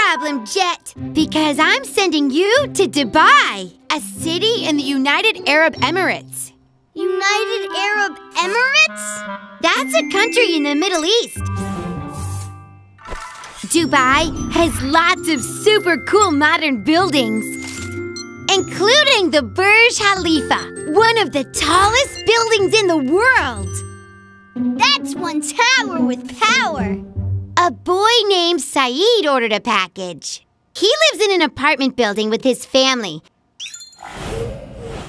problem, Jet, because I'm sending you to Dubai, a city in the United Arab Emirates. United Arab Emirates? That's a country in the Middle East. Dubai has lots of super cool modern buildings, including the Burj Khalifa, one of the tallest buildings in the world. That's one tower with power. A boy named Saeed ordered a package. He lives in an apartment building with his family.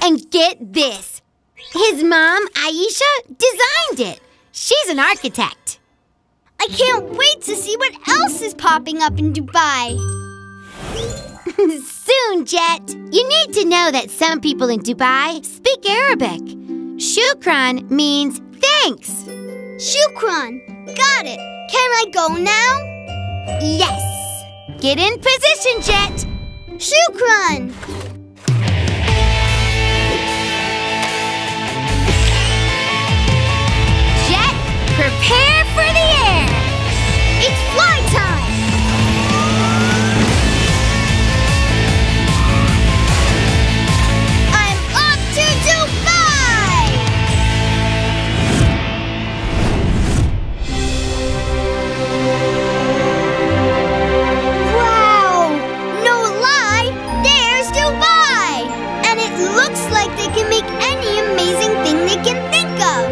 And get this, his mom, Aisha, designed it. She's an architect. I can't wait to see what else is popping up in Dubai. Soon, Jet. You need to know that some people in Dubai speak Arabic. Shukran means thanks. Shukran. Got it. Can I go now? Yes. Get in position, Jet. Shukran. Jet, prepare for the air. It's fly time. I'm off to Dubai. Wow! No lie, there's Dubai. And it looks like they can make any amazing thing they can think of.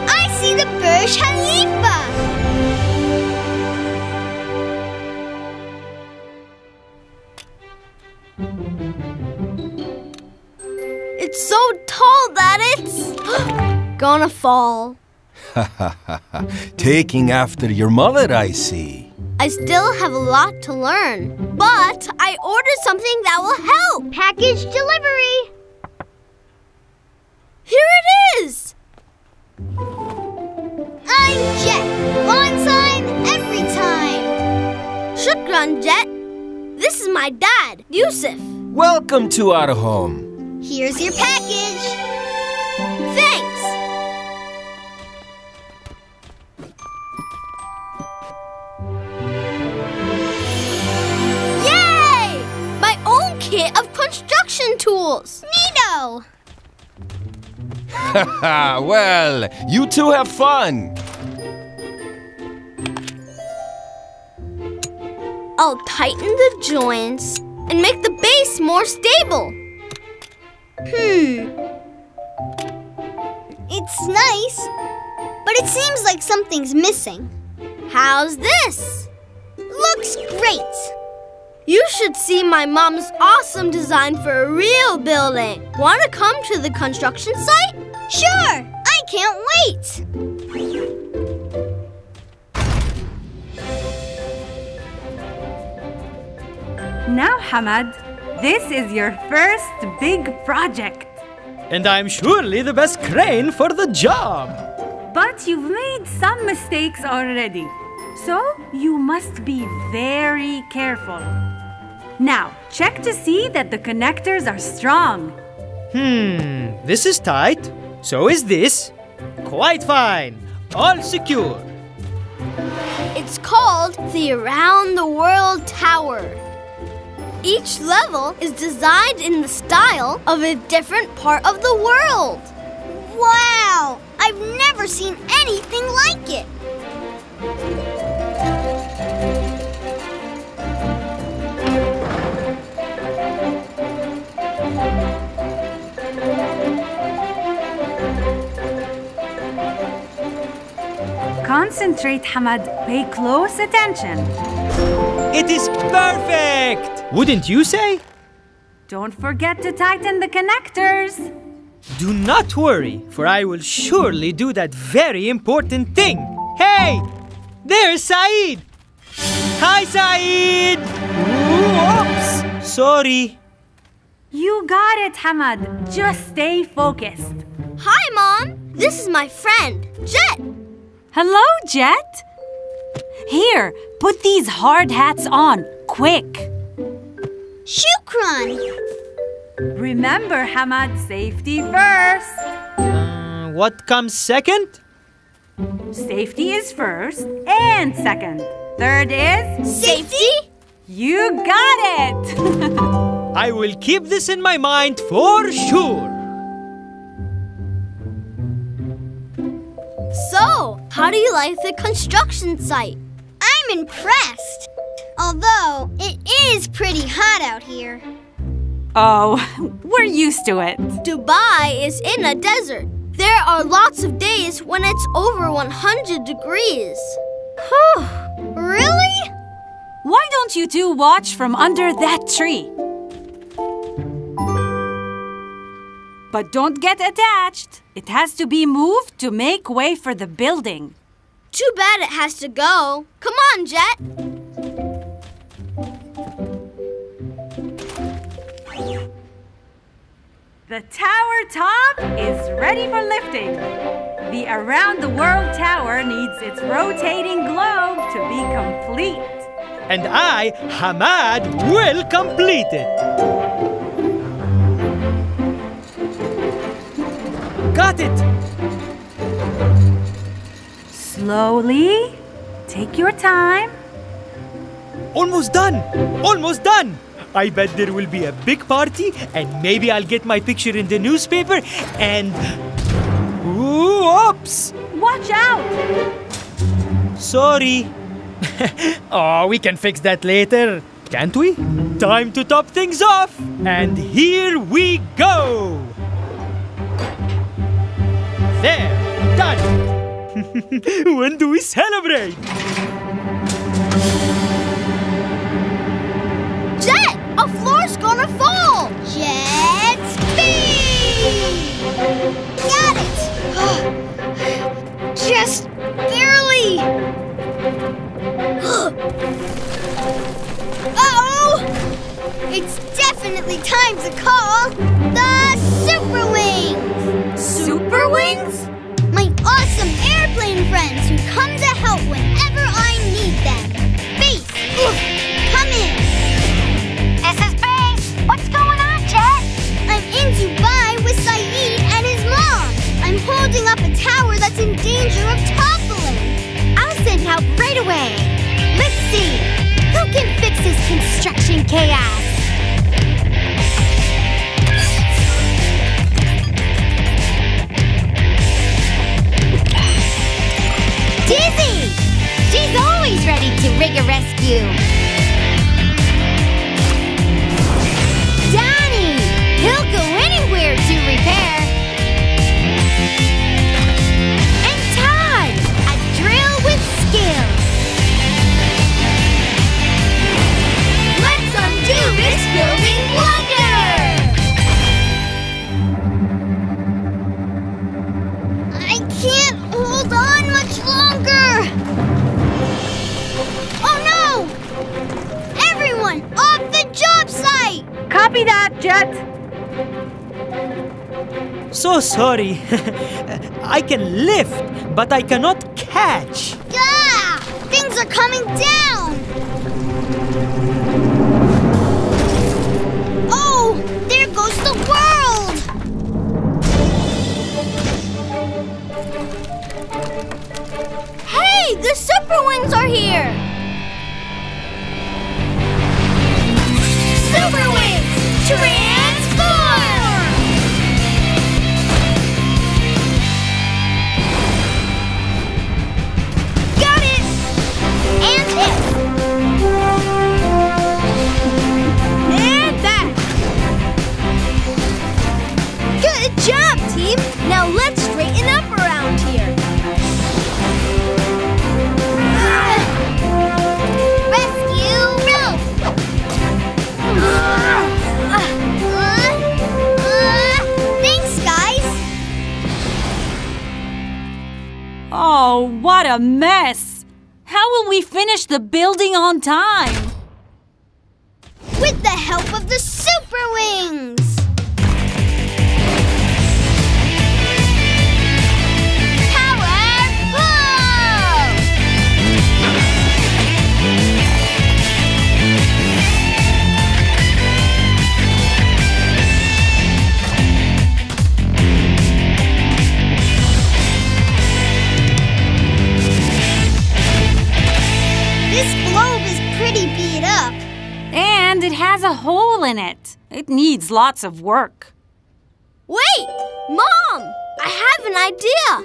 I see the Burj Khalifa. It's so tall that it's gonna fall. Taking after your mother, I see. I still have a lot to learn, but I ordered something that will help. Package delivery. Here it is. I'm Jet. On time, every time. Shukran, Jet. This is my dad, Yusuf. Welcome to our home. Here's your package. Thanks. Yay! My own kit of construction tools. Neato! Well, you two have fun. I'll tighten the joints and make the base more stable. It's nice, but it seems like something's missing. How's this? Looks great. You should see my mom's awesome design for a real building. Want to come to the construction site? Sure, I can't wait. Now, Hamad, this is your first big project. And I'm surely the best crane for the job. But you've made some mistakes already. So you must be very careful. Now, check to see that the connectors are strong. This is tight. So is this. Quite fine. All secure. It's called the Around the World Tower. Each level is designed in the style of a different part of the world. Wow! I've never seen anything like it. Concentrate, Hamad. Pay close attention. It is perfect! Wouldn't you say? Don't forget to tighten the connectors. Do not worry, for I will surely do that very important thing. Hey! There's Saeed! Hi, Saeed! Oops! Sorry. You got it, Hamad. Just stay focused. Hi, Mom. This is my friend, Jet. Hello, Jet. Here, put these hard hats on, quick. Shukran. Remember, Hamad, safety first. What comes second? Safety is first and second. Third is... Safety? You got it! I will keep this in my mind for sure. So, how do you like the construction site? I'm impressed. Although, it is pretty hot out here. Oh, we're used to it. Dubai is in a desert. There are lots of days when it's over 100 degrees. Whew, really? Why don't you two watch from under that tree? But don't get attached. It has to be moved to make way for the building. Too bad it has to go. Come on, Jet. The tower top is ready for lifting. The Around the World Tower needs its rotating globe to be complete. And I, Hamad, will complete it. Got it! Slowly. Take your time. Almost done! Almost done! I bet there will be a big party and maybe I'll get my picture in the newspaper and... Oops! Watch out! Sorry. Oh, we can fix that later, can't we? Time to top things off! And here we go! There! Done! When do we celebrate? Jet! A floor's gonna fall! Jet speed! Got it! Just barely! Uh-oh! It's definitely time to call the Superwings! Superwings? My awesome airplane friends who come to help whenever I need them. Base, come in. This is Base. What's going on, Jet? I'm in Dubai with Saeed and his mom. I'm holding up a tower that's in danger of toppling. I'll send help right away. Let's see. Who can fix this construction chaos? Dizzy! She's always ready to rig a rescue. Donnie! He'll go anywhere to repair. And Todd! A drill with skill. Let's undo this building blunder! I can't hold on much longer. Oh no! Everyone off the job site! Copy that, Jet. So sorry. I can lift, but I cannot catch. Gah! Things are coming down! Oh! There goes the world! Hey! The Superwings are here! Superwings! Transform! Got it! And hit! And back! Good job, team! Now let's straighten up around here. Rescue rope! Thanks, guys! Oh, what a mess! How will we finish the building on time? With the help of the Superwings! Power! This globe is pretty beat up. And it has a hole in it. It needs lots of work. Wait! Mom! I have an idea!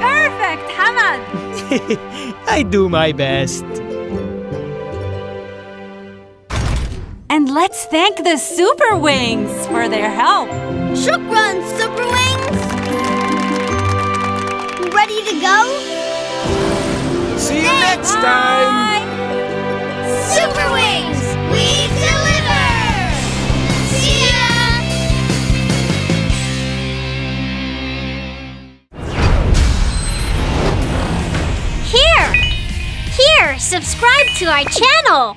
Perfect, Hamad! I do my best. And let's thank the Superwings for their help. Shukran, Superwings! Ready to go? See you next time! Superwings, we deliver! See ya! Here, subscribe to our channel.